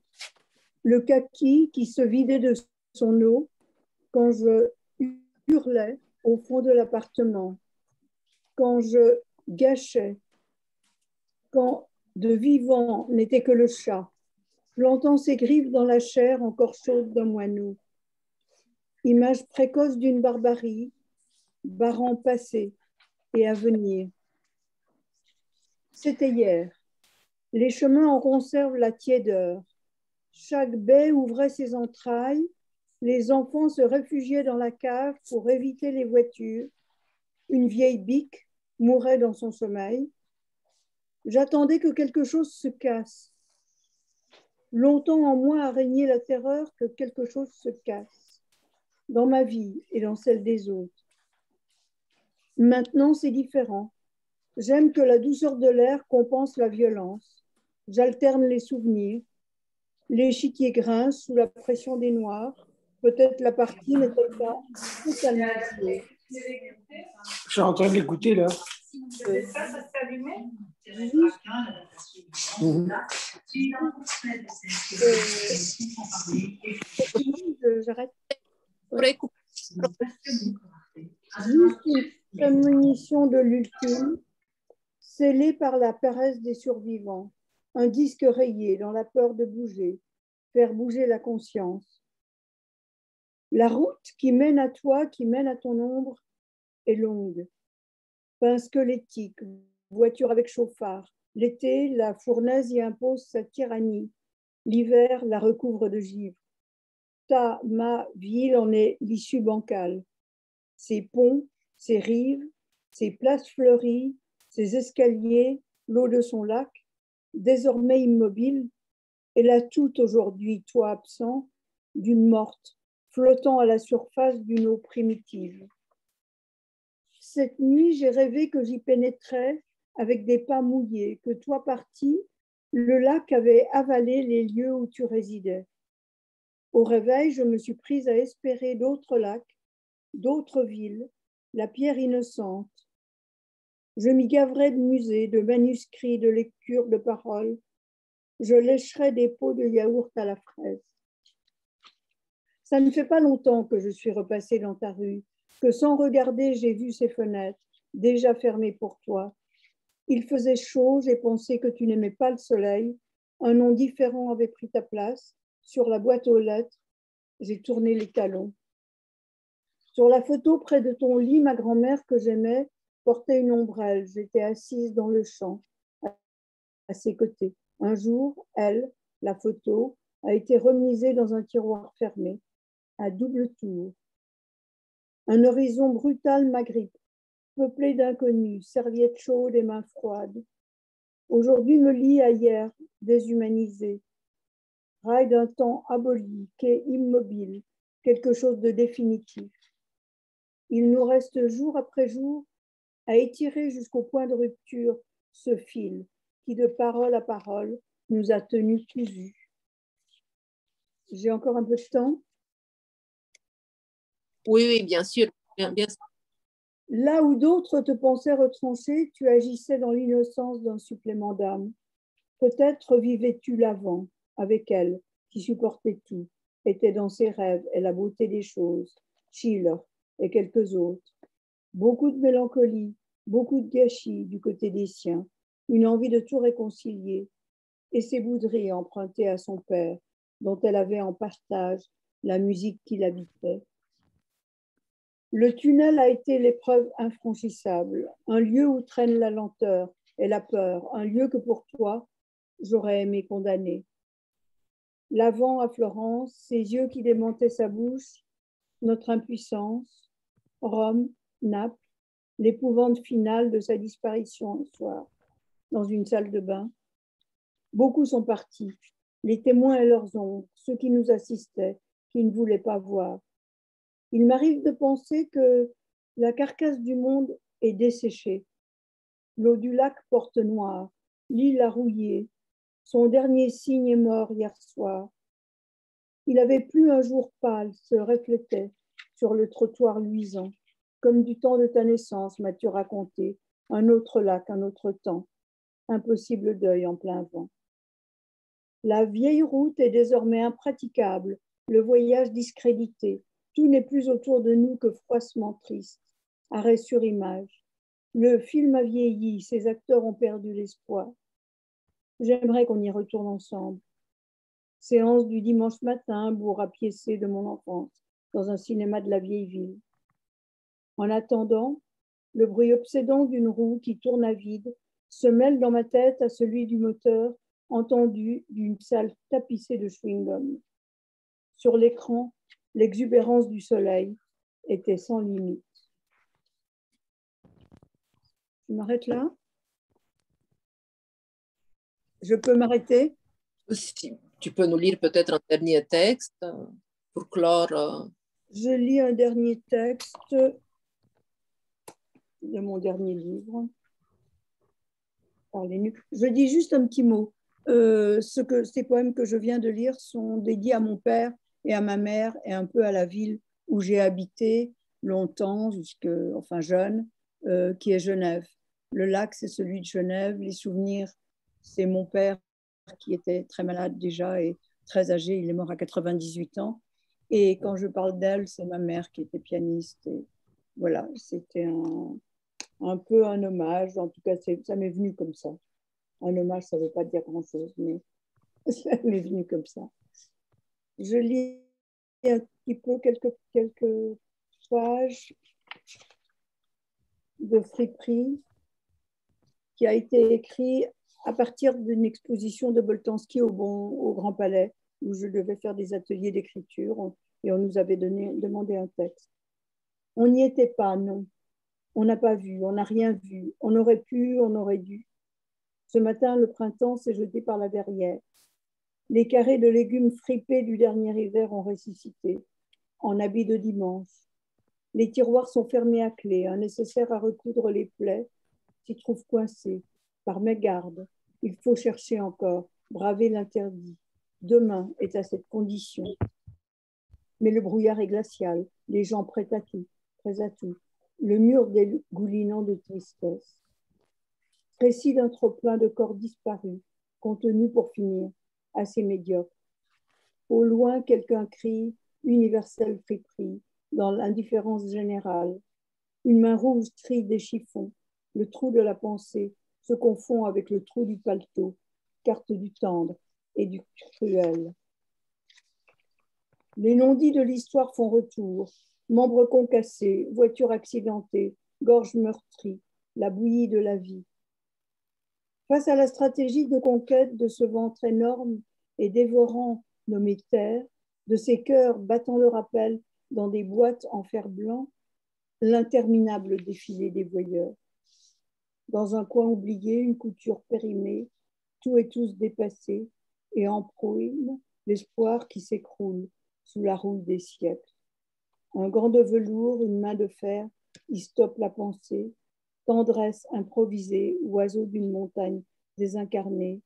le kaki qui se vidait de son eau quand je hurlais au fond de l'appartement, quand je gâchais, quand de vivant n'était que le chat, plantant ses griffes dans la chair encore chaude d'un moineau. Image précoce d'une barbarie, barrant passé et à venir. C'était hier. Les chemins en conservent la tiédeur. Chaque baie ouvrait ses entrailles. Les enfants se réfugiaient dans la cave pour éviter les voitures. Une vieille bique mourait dans son sommeil. J'attendais que quelque chose se casse. Longtemps en moi a régné la terreur que quelque chose se casse, dans ma vie et dans celle des autres. Maintenant, c'est différent. J'aime que la douceur de l'air compense la violence. J'alterne les souvenirs. L'échiquier grince sous la pression des noirs. Peut-être la partie n'est-elle pas totalement close. Je suis en train de l'écouter là. Ça s'est allumé. J'arrête. Juste une L'extinction de l'ultime, scellée par la paresse des survivants, un disque rayé dans la peur de bouger, faire bouger la conscience. La route qui mène à toi, qui mène à ton ombre, est longue. Pain squelettique, voiture avec chauffard. L'été, la fournaise y impose sa tyrannie. L'hiver la recouvre de givre. Ma ville en est l'issue bancale. Ses ponts, ses rives, ses places fleuries, ses escaliers, l'eau de son lac, désormais immobile, elle a tout aujourd'hui, toi absent, d'une morte, flottant à la surface d'une eau primitive. Cette nuit, j'ai rêvé que j'y pénétrais avec des pas mouillés, que toi parti, le lac avait avalé les lieux où tu résidais. Au réveil, je me suis prise à espérer d'autres lacs, d'autres villes, la pierre innocente. Je m'y gaverais de musées, de manuscrits, de lectures, de paroles. Je lécherais des pots de yaourt à la fraise. Ça ne fait pas longtemps que je suis repassée dans ta rue, que sans regarder, j'ai vu ces fenêtres, déjà fermées pour toi. Il faisait chaud, j'ai pensé que tu n'aimais pas le soleil. Un nom différent avait pris ta place. Sur la boîte aux lettres, j'ai tourné les talons. Sur la photo près de ton lit, ma grand-mère que j'aimais portait une ombrelle. J'étais assise dans le champ, à ses côtés. Un jour, elle, la photo, a été remisée dans un tiroir fermé, à double tour. Un horizon brutal m'agrippe, peuplé d'inconnus, serviettes chaudes et mains froides. Aujourd'hui me lie à hier, déshumanisé. Rail d'un temps aboli, quai immobile, quelque chose de définitif. Il nous reste jour après jour à étirer jusqu'au point de rupture ce fil qui, de parole à parole, nous a tenus cousus. J'ai encore un peu de temps? Oui, oui, bien sûr. Bien sûr. Là où d'autres te pensaient retranché, tu agissais dans l'innocence d'un supplément d'âme. Peut-être vivais-tu l'avant, avec elle, qui supportait tout, était dans ses rêves et la beauté des choses, Schiller et quelques autres. Beaucoup de mélancolie, beaucoup de gâchis du côté des siens, une envie de tout réconcilier, et ses bouderies empruntées à son père, dont elle avait en partage la musique qui l'habitait. Le tunnel a été l'épreuve infranchissable, un lieu où traîne la lenteur et la peur, un lieu que pour toi, j'aurais aimé condamner. L'avant à Florence, ses yeux qui démentaient sa bouche, notre impuissance, Rome, Naples, l'épouvante finale de sa disparition un soir, dans une salle de bain. Beaucoup sont partis, les témoins et leurs ombres, ceux qui nous assistaient, qui ne voulaient pas voir. Il m'arrive de penser que la carcasse du monde est desséchée. L'eau du lac porte noire, l'île a rouillé. Son dernier signe est mort hier soir. Il avait plus un jour pâle, se reflétait sur le trottoir luisant. Comme du temps de ta naissance, m'as-tu raconté, un autre lac, un autre temps. Impossible deuil en plein vent. La vieille route est désormais impraticable, le voyage discrédité. Tout n'est plus autour de nous que froissement triste. Arrêt sur image. Le film a vieilli, ses acteurs ont perdu l'espoir. J'aimerais qu'on y retourne ensemble. Séance du dimanche matin, bourg apiécé de mon enfance, dans un cinéma de la vieille ville. En attendant, le bruit obsédant d'une roue qui tourne à vide se mêle dans ma tête à celui du moteur entendu d'une salle tapissée de chewing-gum. Sur l'écran, l'exubérance du soleil était sans limite. Je m'arrête là? Je peux m'arrêter? Si tu peux nous lire peut-être un dernier texte pour clore. Je lis un dernier texte de mon dernier livre. Je dis juste un petit mot. Ces poèmes que je viens de lire sont dédiés à mon père et à ma mère et un peu à la ville où j'ai habité longtemps, jeune, qui est Genève. Le lac, c'est celui de Genève. Les souvenirs, c'est mon père qui était très malade déjà et très âgé. Il est mort à 98 ans. Et quand je parle d'elle, c'est ma mère qui était pianiste. Et voilà, c'était un peu un hommage. En tout cas, ça m'est venu comme ça. Un hommage, ça ne veut pas dire grand-chose, mais ça m'est venu comme ça. Je lis un petit peu quelques pages de friperie qui a été écrit à partir d'une exposition de Boltanski au Grand Palais, où je devais faire des ateliers d'écriture et on nous avait demandé un texte. On n'y était pas, non. On n'a pas vu, on n'a rien vu. On aurait pu, on aurait dû. Ce matin, le printemps s'est jeté par la verrière. Les carrés de légumes fripés du dernier hiver ont ressuscité, en habit de dimanche. Les tiroirs sont fermés à clé, un nécessaire à recoudre les plaies s'y trouve coincé. Par mégarde, il faut chercher encore, braver l'interdit. Demain est à cette condition. Mais le brouillard est glacial, les gens prêts à tout, le mur dégoulinant de tristesse. Précis d'un trop-plein de corps disparus, contenu pour finir, assez médiocre. Au loin, quelqu'un crie, universelle friperie, dans l'indifférence générale. Une main rouge trie des chiffons, le trou de la pensée se confond avec le trou du paletot, carte du tendre et du cruel. Les non-dits de l'histoire font retour, membres concassés, voitures accidentées, gorge meurtrie, la bouillie de la vie. Face à la stratégie de conquête de ce ventre énorme et dévorant nommé terre, de ces cœurs battant le rappel dans des boîtes en fer blanc, l'interminable défilé des voyeurs. Dans un coin oublié, une couture périmée, tout et tous dépassés, et en pruine, l'espoir qui s'écroule sous la rouille des siècles. Un gant de velours, une main de fer, y stoppe la pensée, tendresse improvisée, oiseau d'une montagne désincarnée,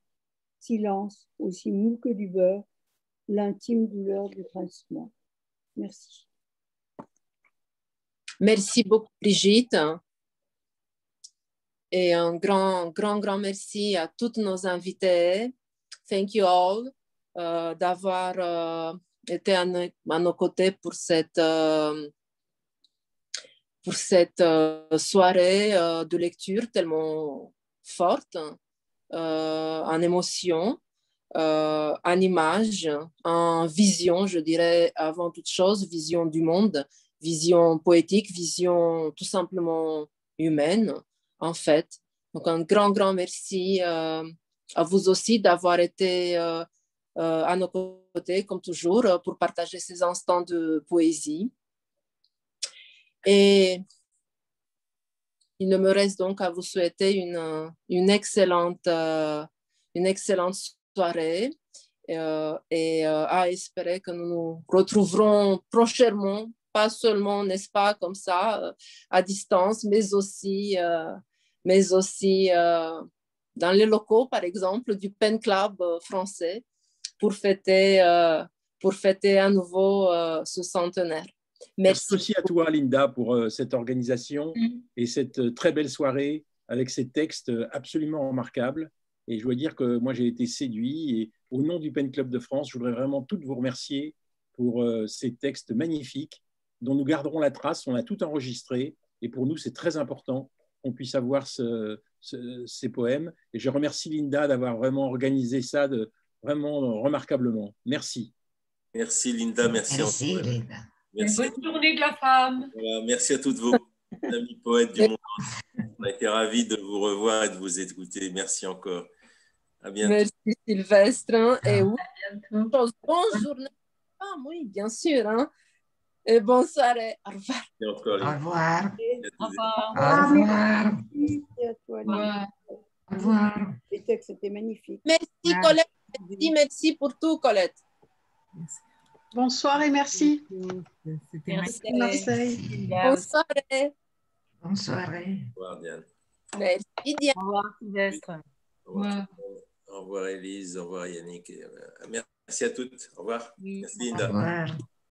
silence aussi mou que du beurre, l'intime douleur du grincement. Merci. Merci beaucoup, Brigitte. Et un grand merci à tous nos invités. Thank you all d'avoir été à nos côtés pour cette soirée de lecture tellement forte, en émotion, en image, en vision, je dirais avant toute chose, vision du monde, vision poétique, vision tout simplement humaine, en fait. Donc un grand merci à vous aussi d'avoir été à nos côtés, comme toujours, pour partager ces instants de poésie. Et il ne me reste donc à vous souhaiter une excellente soirée et à espérer que nous nous retrouverons prochainement, pas seulement, n'est-ce pas, comme ça, à distance, mais aussi dans les locaux, par exemple, du Pen Club français pour fêter à nouveau ce centenaire. Merci aussi à toi, Linda, pour cette organisation et cette très belle soirée avec ces textes absolument remarquables. Et je dois dire que moi, j'ai été séduit. Et au nom du Pen Club de France, je voudrais vraiment toutes vous remercier pour ces textes magnifiques dont nous garderons la trace. On a tout enregistré. Et pour nous, c'est très important qu'on puisse avoir ces poèmes. Et je remercie Linda d'avoir vraiment organisé ça vraiment remarquablement. Merci. Merci, Linda. Merci Linda. Merci. Bonne journée de la femme. Voilà, merci à toutes vos amis poètes du monde entier. On a été ravis de vous revoir et de vous écouter. Merci encore. À bientôt. Merci, Sylvestre. Et oui, bonne journée. Ah oui, bien sûr. Hein. Et bonne soirée. Au revoir. Au revoir. Au revoir. Au revoir. Merci à toi, Linda. Au revoir. Les textes étaient magnifiques. Merci, Colette. Merci pour tout, Colette. Bonsoir et merci. Merci, Marseille. Bonne soirée. Bonne soirée. Au revoir, Diane. Merci, Diane. Au revoir, Sylvestre. Au revoir. Au revoir, Élise. Au revoir, Yannick. Merci à toutes. Au revoir. Merci, Linda. Au revoir.